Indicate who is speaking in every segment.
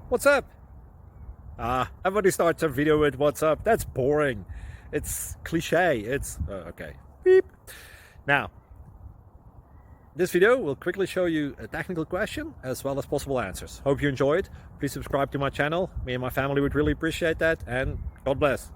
Speaker 1: What's up? Everybody starts a video with what's up. That's boring. It's cliche. It's okay. Beep. Now, this video will quickly show you a technical question as well as possible answers. Hope you enjoyed. Please subscribe to my channel. Me and my family would really appreciate that, and God bless.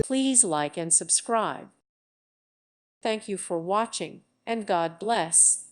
Speaker 2: Please like and subscribe. Thank you for watching, and God bless.